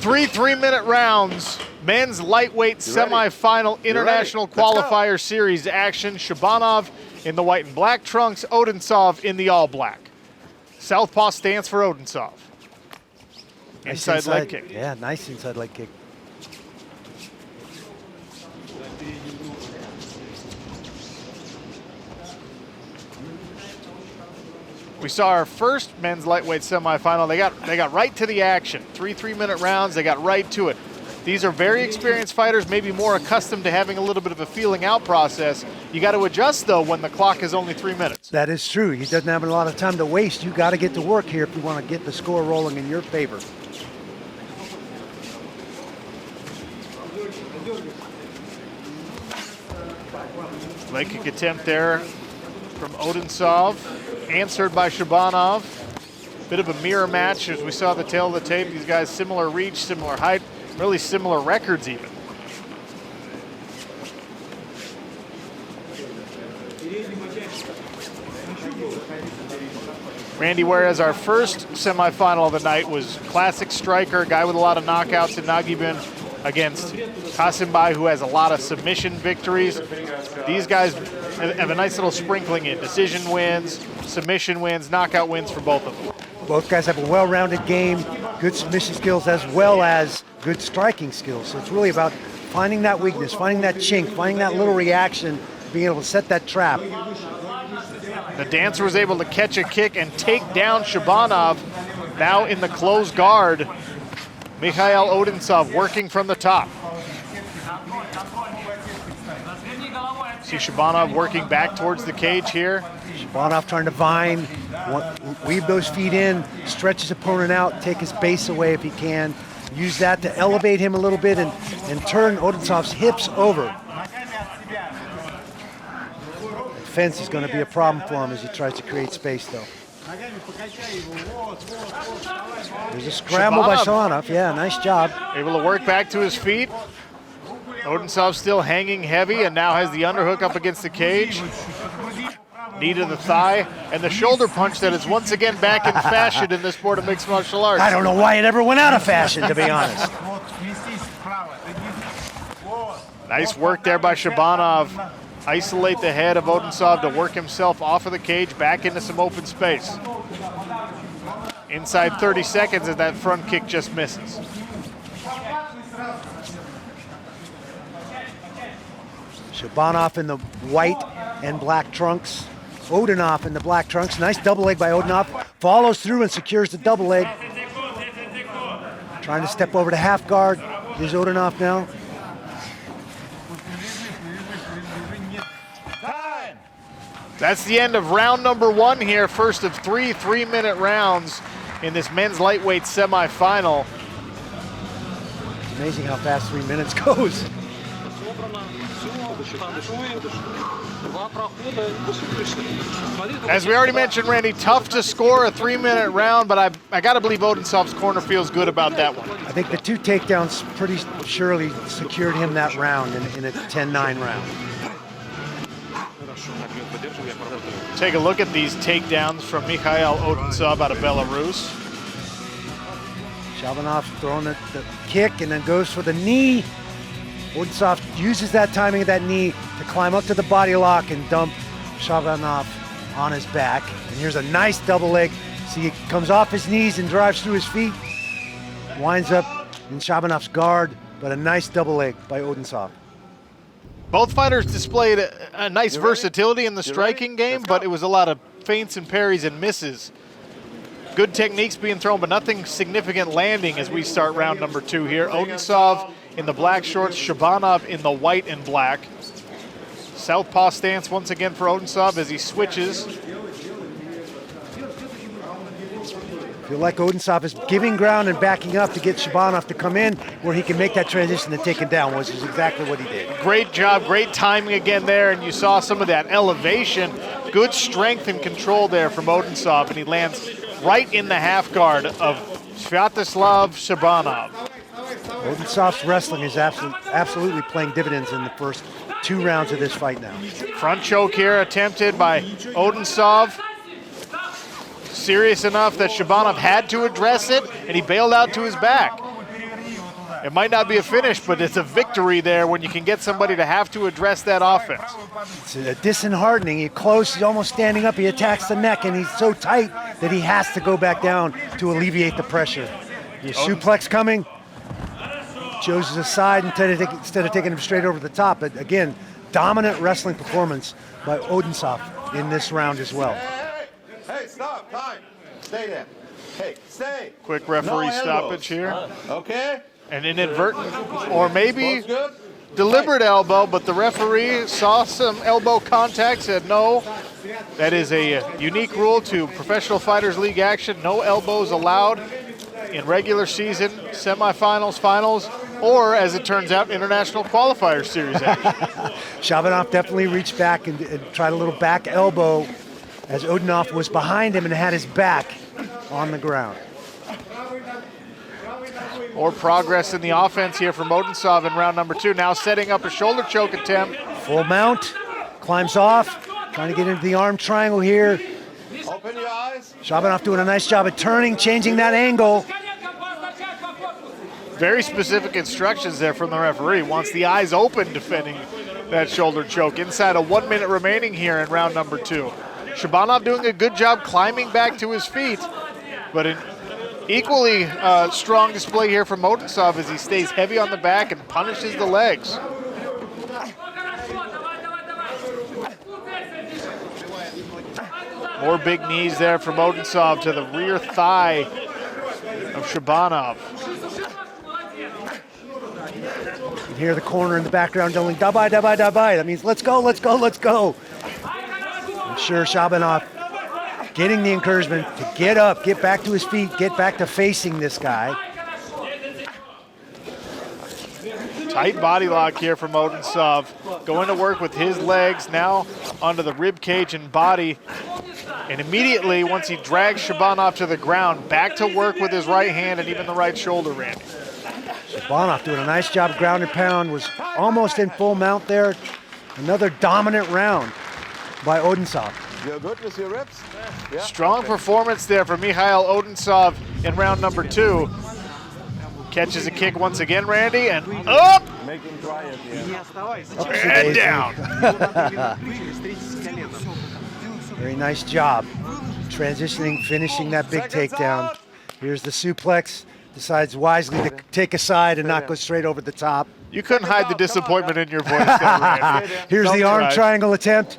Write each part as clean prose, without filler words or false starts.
Three 3-minute rounds. Men's lightweight semifinal International Qualifier Series action. Shabanov in the white and black trunks, Odintsov in the all black. Southpaw stance for Odintsov. Nice inside leg kick. Yeah, nice inside leg kick. We saw our first men's lightweight semifinal. They got right to the action. 3-3-minute rounds, they got right to it. These are very experienced fighters, maybe more accustomed to having a little bit of a feeling out process. You got to adjust though when the clock is only 3 minutes. That is true. He doesn't have a lot of time to waste. You got to get to work here if you want to get the score rolling in your favor. Leg kick attempt there from Odintsov, answered by Shabanov. Bit of a mirror match as we saw the tail of the tape. These guys similar reach, similar height, really similar records even. Randy, whereas our first semifinal of the night was classic striker, guy with a lot of knockouts in Nagibin against Kasimbai, who has a lot of submission victories. These guys have a nice little sprinkling in. Decision wins, submission wins, knockout wins for both of them. Both guys have a well-rounded game, good submission skills as well as good striking skills. So it's really about finding that weakness, finding that chink, finding that little reaction, being able to set that trap. The dancer was able to catch a kick and take down Shabanov. Now in the closed guard, Mikhail Odintsov working from the top. See Shabanov working back towards the cage here. Shabanov trying to vine, weave those feet in, stretch his opponent out, take his base away if he can. Use that to elevate him a little bit and turn Odintsov's hips over. Fence is going to be a problem for him as he tries to create space though. There's a scramble by Shabanov. Yeah, nice job. Able to work back to his feet. Odintsov still hanging heavy and now has the underhook up against the cage. Knee to the thigh and the shoulder punch that is once again back in fashion in this sport of mixed martial arts. I don't know why it ever went out of fashion, to be honest. Nice work there by Shabanov. Isolate the head of Odintsov to work himself off of the cage back into some open space. Inside 30 seconds as that front kick just misses. Shabanov in the white and black trunks. Odinov in the black trunks. Nice double leg by Odinov. Follows through and secures the double leg. Trying to step over to half guard. Here's Odinov now. That's the end of round number one here. First of three 3-minute rounds in this men's lightweight semifinal. It's amazing how fast 3 minutes goes. As we already mentioned, Randy, tough to score a 3-minute round, but I got to believe Odintsov's corner feels good about that one. I think the two takedowns pretty surely secured him that round in a 10-9 round. Take a look at these takedowns from Mikhail Odintsov out of Belarus. Shabanov throwing the kick and then goes for the knee. Odintsov uses that timing of that knee to climb up to the body lock and dump Shabanov on his back. And here's a nice double leg. See, he comes off his knees and drives through his feet. Winds up in Shabanov's guard, but a nice double leg by Odintsov. Both fighters displayed a nice versatility in the striking game, but it was a lot of feints and parries and misses. Good techniques being thrown, but nothing significant landing as we start round number two here. Odintsov in the black shorts, Shabanov in the white and black. Southpaw stance once again for Odintsov as he switches. I feel like Odintsov is giving ground and backing up to get Shabanov to come in where he can make that transition and take him down, which is exactly what he did. Great job, great timing again there, and you saw some of that elevation. Good strength and control there from Odintsov, and he lands right in the half guard of Svyatoslav Shabanov. Odintsov's wrestling is absolutely playing dividends in the first 2 rounds of this fight now. Front choke here attempted by Odintsov. Serious enough that Shabanov had to address it, and he bailed out to his back. It might not be a finish, but it's a victory there when you can get somebody to have to address that offense. It's disheartening. He's close, he's almost standing up. He attacks the neck, and he's so tight that he has to go back down to alleviate the pressure. Your suplex coming. Chooses aside instead of taking him straight over the top. But again, dominant wrestling performance by Odintsov in this round as well. Hey, stop, time. Stay there. Hey, stay. Quick referee stoppage here. Okay. An inadvertent or maybe deliberate elbow, but the referee saw some elbow contact, said no. That is a unique rule to Professional Fighters League action. No elbows allowed in regular season, semifinals, finals, or as it turns out, International Qualifier Series action. Shabanov definitely reached back and tried a little back elbow as Odintsov was behind him and had his back on the ground. More progress in the offense here from Odintsov in round number 2. Now setting up a shoulder choke attempt. Full mount, climbs off, trying to get into the arm triangle here. Open your eyes. Shabanov doing a nice job of turning, changing that angle. Very specific instructions there from the referee. Wants the eyes open defending that shoulder choke. Inside of 1 minute remaining here in round number 2. Shabanov doing a good job climbing back to his feet, but an equally strong display here from Odintsov as he stays heavy on the back and punishes the legs. More big knees there from Odintsov to the rear thigh of Shabanov. You can hear the corner in the background yelling, dabai, dabai, dabai. That means let's go, let's go, let's go. I'm sure Shabanov getting the encouragement to get up, get back to his feet, get back to facing this guy. Tight body lock here from Odintsov. Going to work with his legs now onto the rib cage and body. And immediately, once he drags Shabanov to the ground, back to work with his right hand and even the right shoulder, Randy. Shabanov doing a nice job, ground and pound, was almost in full mount there. Another dominant round by Odintsov. You're good with your reps? Yeah. Strong performance there from Mikhail Odintsov in round number 2. Catches a kick once again, Randy, and up! Make him try it, yeah. And down. Very nice job. Transitioning, finishing that big takedown. Here's the suplex. Decides wisely to take a side and not go straight over the top. You couldn't hide the disappointment in your voice there, Randy. Here's the arm triangle attempt.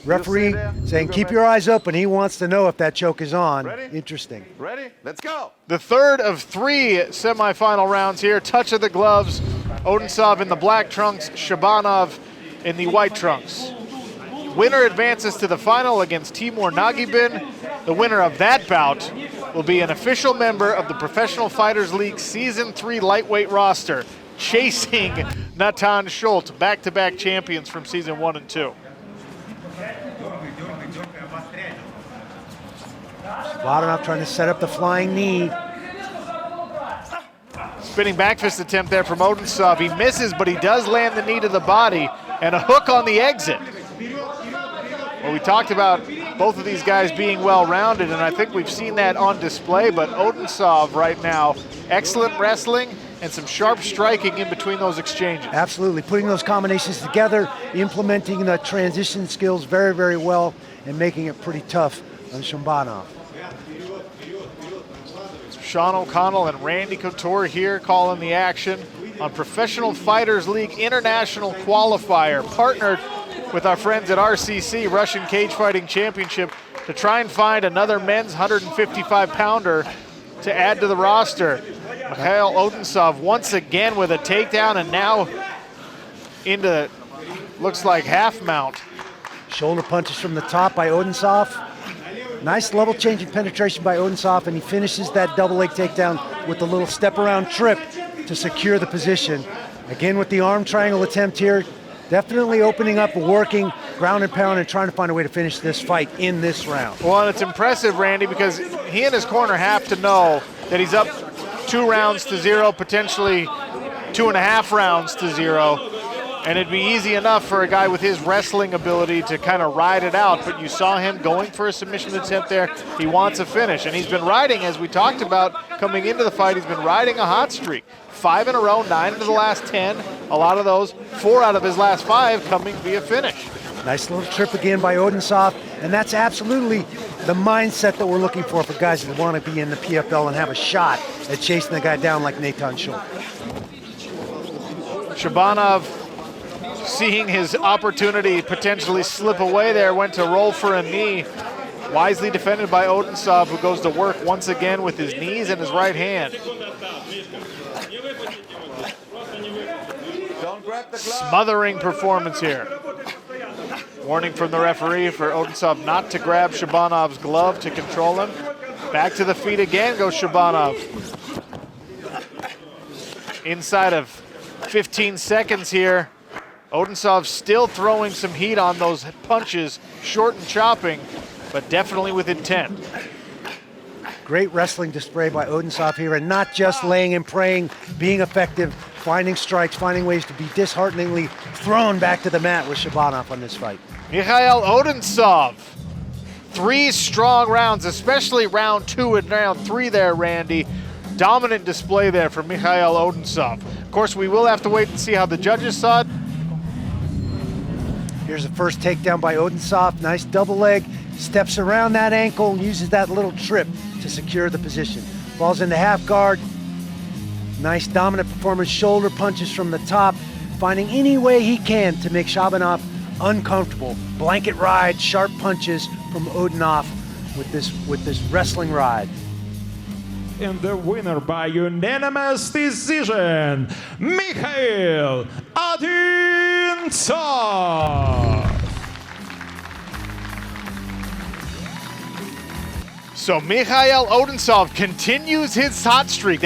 Referee saying keep your eyes open. He wants to know if that choke is on. Ready? Interesting. Ready? Let's go. The third of 3 semifinal rounds here. Touch of the gloves. Odintsov in the black trunks, Shabanov in the white trunks. Winner advances to the final against Timur Nagibin. The winner of that bout will be an official member of the Professional Fighters League Season 3 lightweight roster, chasing Natan Schultz, back-to-back champions from Season 1 and 2. Shabanov trying to set up the flying knee. Spinning back fist attempt there from Odintsov. He misses, but he does land the knee to the body and a hook on the exit. Well, we talked about both of these guys being well-rounded, and I think we've seen that on display, but Odintsov right now, excellent wrestling and some sharp striking in between those exchanges. Absolutely, putting those combinations together, implementing the transition skills very, very well, and making it pretty tough on Shabanov. Sean O'Connell and Randy Couture here calling the action on Professional Fighters League International Qualifier, partnered with our friends at RCC, Russian Cage Fighting Championship, to try and find another men's 155-pounder to add to the roster. Mikhail Odintsov once again with a takedown and now into, looks like half mount. Shoulder punches from the top by Odintsov. Nice level changing penetration by Odintsov, and he finishes that double leg takedown with a little step around trip to secure the position. Again with the arm triangle attempt here, definitely opening up, working, ground and pound, and trying to find a way to finish this fight in this round. Well, and it's impressive, Randy, because he and his corner have to know that he's up 2 rounds to 0, potentially 2.5 rounds to 0. And it'd be easy enough for a guy with his wrestling ability to kind of ride it out, but you saw him going for a submission attempt there. He wants a finish, and he's been riding, as we talked about coming into the fight, he's been riding a hot streak. 5 in a row, 9 of the last 10. A lot of those, 4 out of his last 5 coming via finish. Nice little trip again by Odintsov, and that's absolutely the mindset that we're looking for guys that want to be in the PFL and have a shot at chasing the guy down like Nathan Schultz. Shabanov, seeing his opportunity potentially slip away there, went to roll for a knee. Wisely defended by Odintsov, who goes to work once again with his knees and his right hand. Don't grab the glove. Smothering performance here. Warning from the referee for Odintsov not to grab Shabanov's glove to control him. Back to the feet again goes Shabanov. Inside of 15 seconds here. Odintsov still throwing some heat on those punches, short and chopping, but definitely with intent. Great wrestling display by Odintsov here, and not just laying and praying, being effective, finding strikes, finding ways to be dishearteningly thrown back to the mat with Shabanov on this fight. Mikhail Odintsov, 3 strong rounds, especially round 2 and round 3 there, Randy. Dominant display there for Mikhail Odintsov. Of course, we will have to wait and see how the judges saw it. Here's the first takedown by Odintsov. Nice double leg, steps around that ankle, and uses that little trip to secure the position. Falls into half guard. Nice dominant performance, shoulder punches from the top, finding any way he can to make Shabanov uncomfortable. Blanket ride, sharp punches from Odintsov with this wrestling ride. And the winner by unanimous decision, Mikhail Odintsov. So Mikhail Odintsov continues his hot streak.